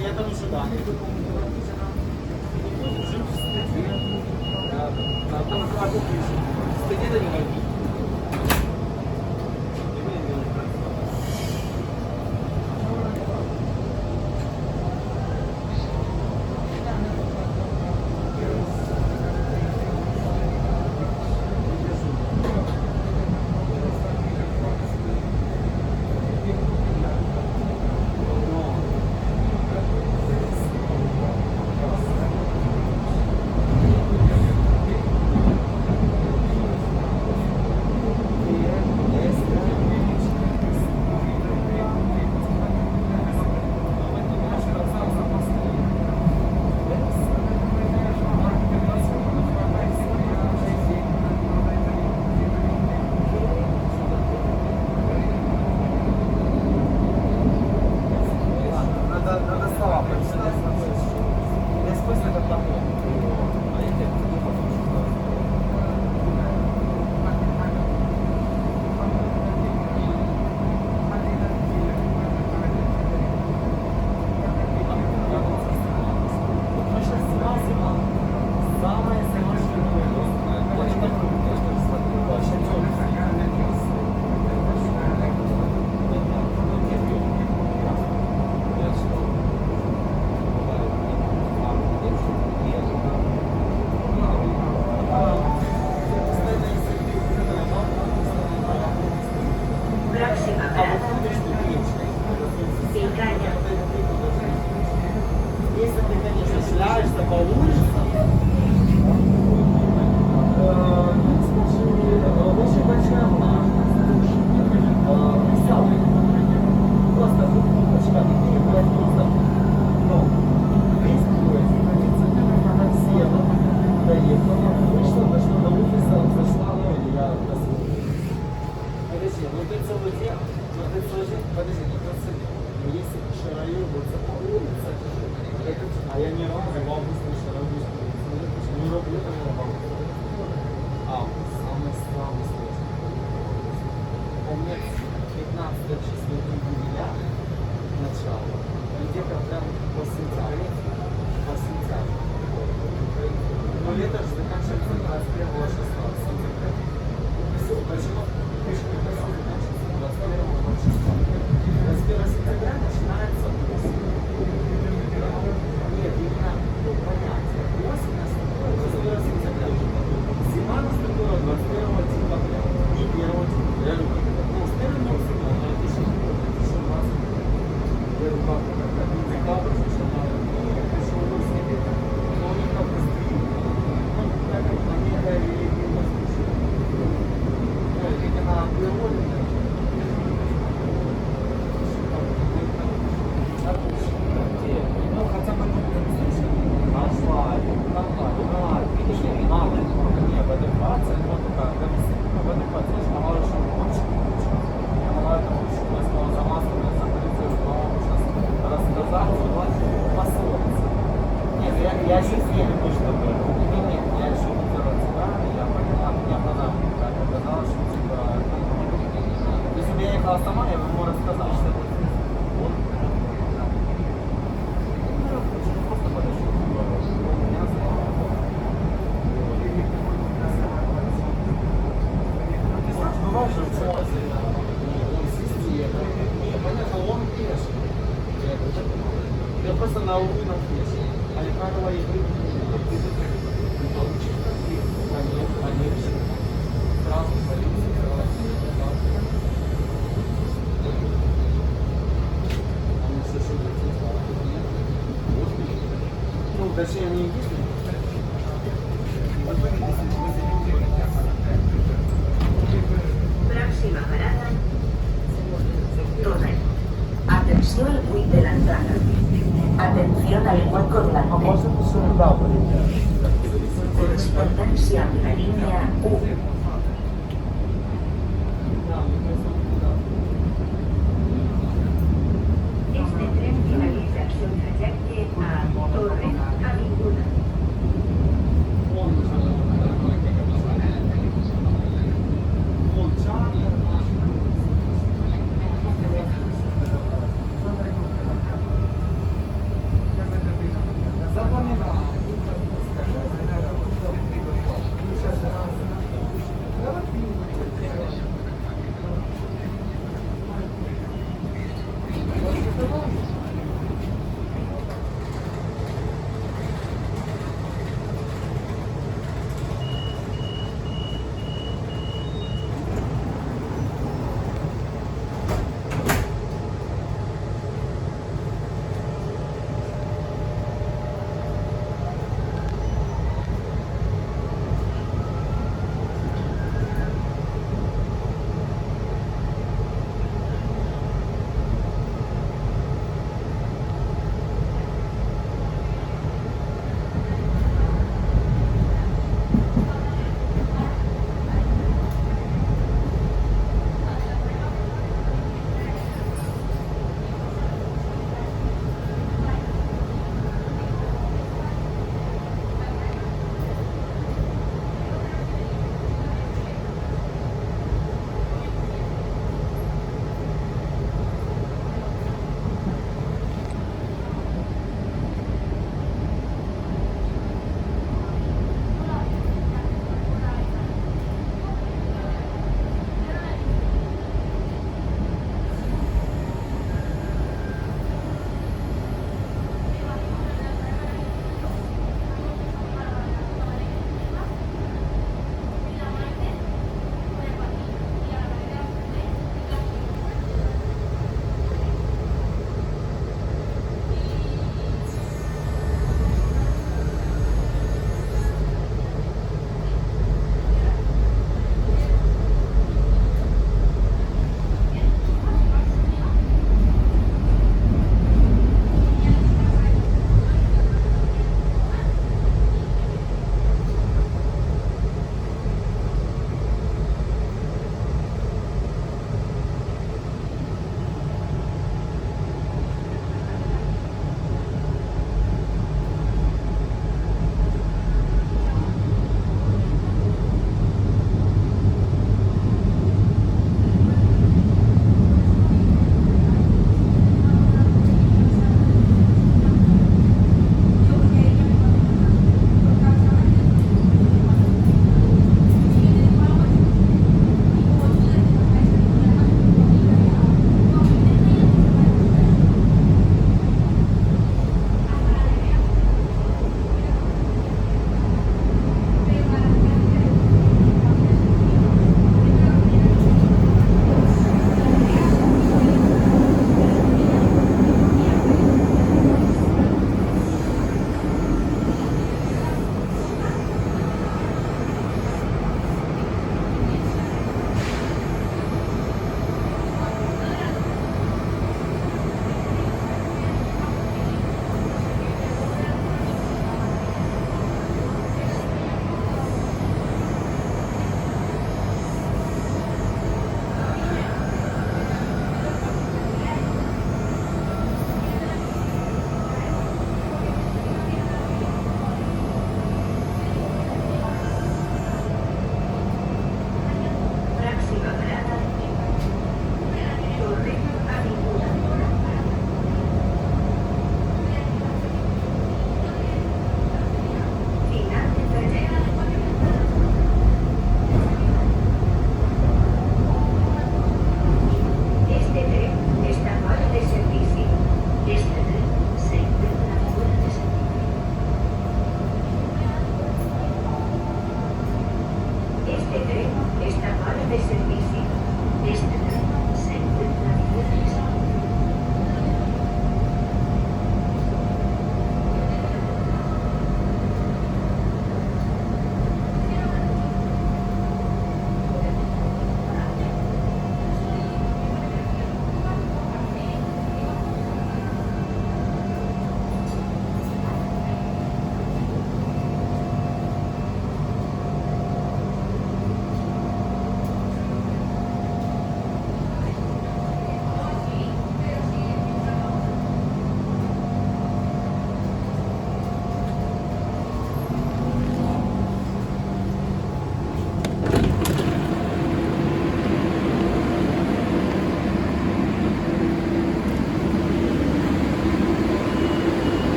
Я там сюда. Если ты, конечно, шляешься по улице, очень большая влажность. Просто курточка, и просто, весь поезд, она села, доехала, вышла, дошла до офиса, зашла, я подожди, ну ты целый день, подожди, если шароебаться по улице, а я ни разу в августе шароебусь по улице, не роблю такого в августе. Самый слабый случай. Конец 15 числа июля, начало, где-то прям по сентябрю. Но лето же заканчивается 21-16 сентября. Все, почему? Пишем, это заканчивается 21 сентября начинается осень. Нет, именно понятие. Осень наступила 21 сентября. Зима наступила 21 декабря. Не 1 декабря. Ну, с 1 декабря 2020. Я рукав, как декабрь, пришел в снег. Но они как бы сдвинули. Ну, так как они великие воздушные. Ну, видимо, природа. Я сейчас не люблю, чтобы... Нет, я еще не делаю, да, я поняла, меня она показала, что типа... Если бы я ехала сама, я бы ему рассказал, что это... Вот. Просто подошел. Ты знаешь, бывает же понятно, он пеший. Я просто на углу на пеший. Они правила игры не получится. Они сразу полиция. Они все сидят. Ну, точнее, они единственные. Próxima parada, Atenció al quid de la entrada. Atención al hueco de la А може посунути далі? correspondencia amb la línia 1.